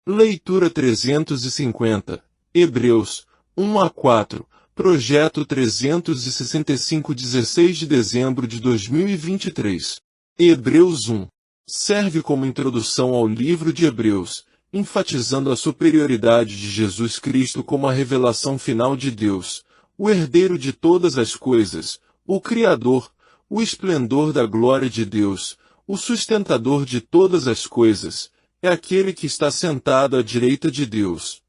Leitura 350, Hebreus, 1 a 4, Projeto 365, 16 de dezembro de 2023. Hebreus 1. Serve como introdução ao livro de Hebreus, enfatizando a superioridade de Jesus Cristo como a revelação final de Deus, o herdeiro de todas as coisas, o Criador, o esplendor da glória de Deus, o sustentador de todas as coisas, é aquele que está sentado à direita de Deus.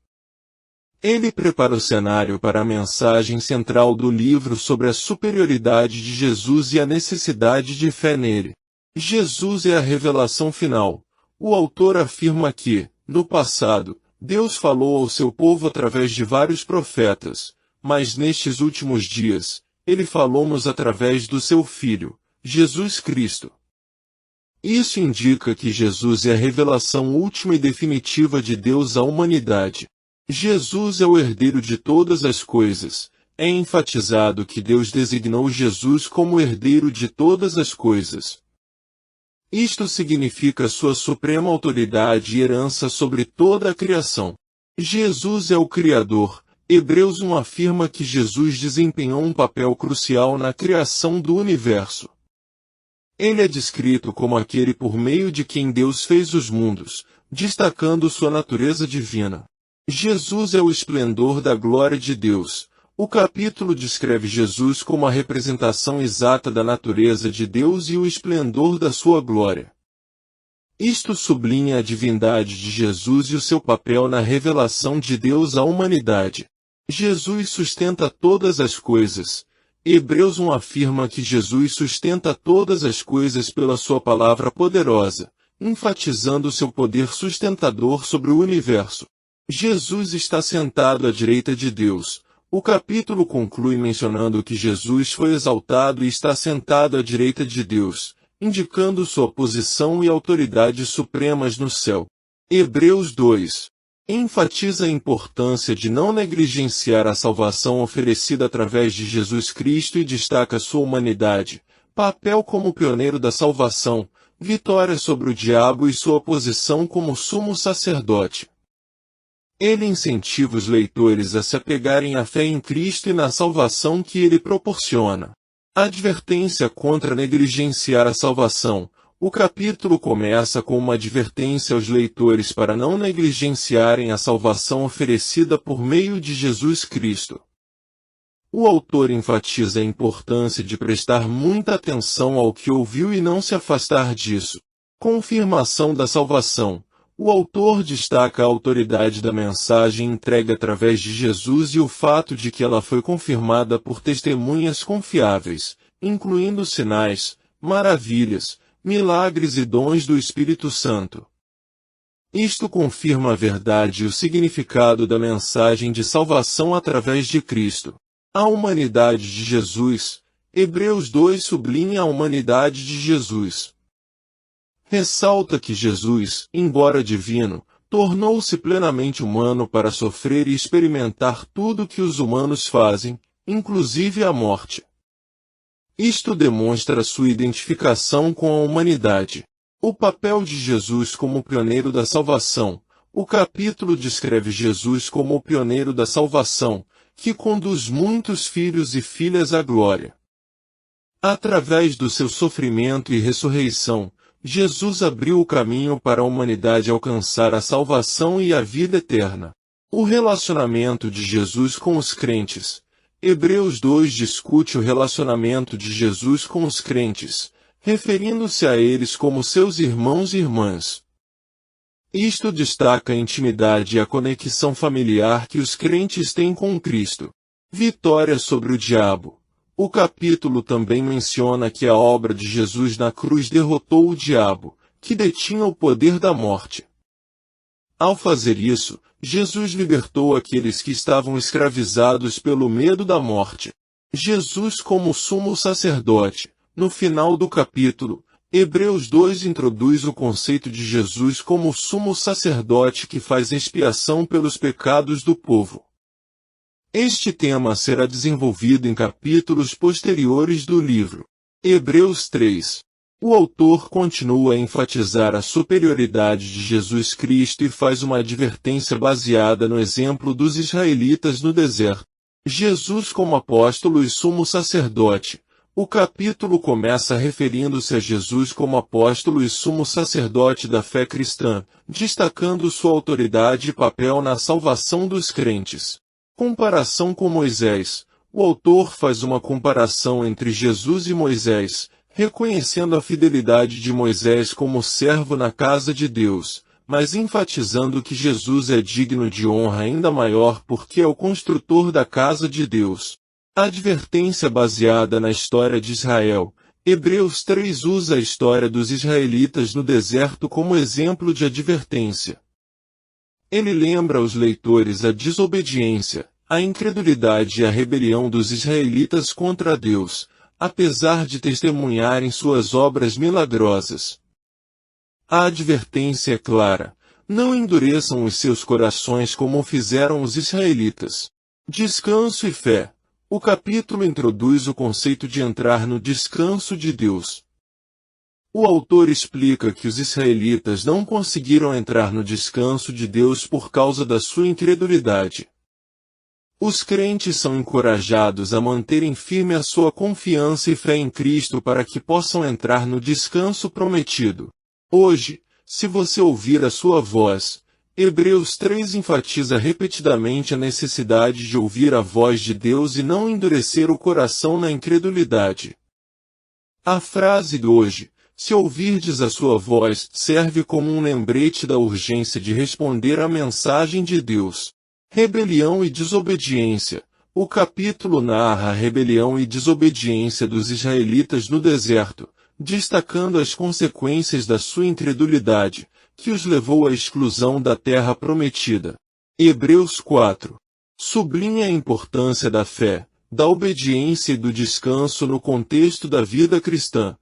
Ele prepara o cenário para a mensagem central do livro sobre a superioridade de Jesus e a necessidade de fé nele. Jesus é a revelação final. O autor afirma que, no passado, Deus falou ao seu povo através de vários profetas, mas nestes últimos dias, ele falou-nos através do seu Filho, Jesus Cristo. Isso indica que Jesus é a revelação última e definitiva de Deus à humanidade. Jesus é o herdeiro de todas as coisas. É enfatizado que Deus designou Jesus como herdeiro de todas as coisas. Isto significa sua suprema autoridade e herança sobre toda a criação. Jesus é o Criador. Hebreus 1 afirma que Jesus desempenhou um papel crucial na criação do universo. Ele é descrito como aquele por meio de quem Deus fez os mundos, destacando sua natureza divina. Jesus é o esplendor da glória de Deus. O capítulo descreve Jesus como a representação exata da natureza de Deus e o esplendor da sua glória. Isto sublinha a divindade de Jesus e o seu papel na revelação de Deus à humanidade. Jesus sustenta todas as coisas. Hebreus 1 afirma que Jesus sustenta todas as coisas pela sua palavra poderosa, enfatizando seu poder sustentador sobre o universo. Jesus está sentado à direita de Deus. O capítulo conclui mencionando que Jesus foi exaltado e está sentado à direita de Deus, indicando sua posição e autoridade supremas no céu. Hebreus 2. Enfatiza a importância de não negligenciar a salvação oferecida através de Jesus Cristo e destaca sua humanidade, papel como pioneiro da salvação, vitória sobre o diabo e sua posição como sumo sacerdote. Ele incentiva os leitores a se apegarem à fé em Cristo e na salvação que ele proporciona. Advertência contra negligenciar a salvação. O capítulo começa com uma advertência aos leitores para não negligenciarem a salvação oferecida por meio de Jesus Cristo. O autor enfatiza a importância de prestar muita atenção ao que ouviu e não se afastar disso. Confirmação da salvação. O autor destaca a autoridade da mensagem entregue através de Jesus e o fato de que ela foi confirmada por testemunhas confiáveis, incluindo sinais, maravilhas, milagres e dons do Espírito Santo. Isto confirma a verdade e o significado da mensagem de salvação através de Cristo. A humanidade de Jesus. Hebreus 2 sublinha a humanidade de Jesus. Ressalta que Jesus, embora divino, tornou-se plenamente humano para sofrer e experimentar tudo o que os humanos fazem, inclusive a morte. Isto demonstra sua identificação com a humanidade. O papel de Jesus como pioneiro da salvação. O capítulo descreve Jesus como o pioneiro da salvação, que conduz muitos filhos e filhas à glória. Através do seu sofrimento e ressurreição, Jesus abriu o caminho para a humanidade alcançar a salvação e a vida eterna. O relacionamento de Jesus com os crentes. Hebreus 2 discute o relacionamento de Jesus com os crentes, referindo-se a eles como seus irmãos e irmãs. Isto destaca a intimidade e a conexão familiar que os crentes têm com Cristo. Vitória sobre o diabo. O capítulo também menciona que a obra de Jesus na cruz derrotou o diabo, que detinha o poder da morte. Ao fazer isso, Jesus libertou aqueles que estavam escravizados pelo medo da morte. Jesus como sumo sacerdote. No final do capítulo, Hebreus 2 introduz o conceito de Jesus como sumo sacerdote que faz expiação pelos pecados do povo. Este tema será desenvolvido em capítulos posteriores do livro. Hebreus 3. O autor continua a enfatizar a superioridade de Jesus Cristo e faz uma advertência baseada no exemplo dos israelitas no deserto. Jesus como apóstolo e sumo sacerdote. O capítulo começa referindo-se a Jesus como apóstolo e sumo sacerdote da fé cristã, destacando sua autoridade e papel na salvação dos crentes. Comparação com Moisés. O autor faz uma comparação entre Jesus e Moisés, reconhecendo a fidelidade de Moisés como servo na casa de Deus, mas enfatizando que Jesus é digno de honra ainda maior porque é o construtor da casa de Deus. Advertência baseada na história de Israel. Hebreus 3 usa a história dos israelitas no deserto como exemplo de advertência. Ele lembra aos leitores a desobediência, a incredulidade e a rebelião dos israelitas contra Deus, apesar de testemunharem suas obras milagrosas. A advertência é clara: não endureçam os seus corações como fizeram os israelitas. Descanso e fé. O capítulo introduz o conceito de entrar no descanso de Deus. O autor explica que os israelitas não conseguiram entrar no descanso de Deus por causa da sua incredulidade. Os crentes são encorajados a manterem firme a sua confiança e fé em Cristo para que possam entrar no descanso prometido. Hoje, se você ouvir a sua voz, Hebreus 3 enfatiza repetidamente a necessidade de ouvir a voz de Deus e não endurecer o coração na incredulidade. A frase de hoje, se ouvirdes a sua voz, serve como um lembrete da urgência de responder à mensagem de Deus. Rebelião e desobediência. O capítulo narra a rebelião e desobediência dos israelitas no deserto, destacando as consequências da sua incredulidade, que os levou à exclusão da terra prometida. Hebreus 4 sublinha a importância da fé, da obediência e do descanso no contexto da vida cristã.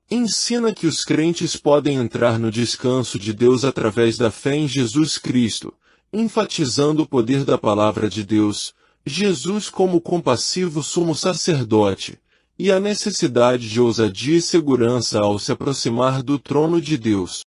Ensina que os crentes podem entrar no descanso de Deus através da fé em Jesus Cristo, enfatizando o poder da palavra de Deus, Jesus como compassivo sumo sacerdote, e a necessidade de ousadia e segurança ao se aproximar do trono de Deus.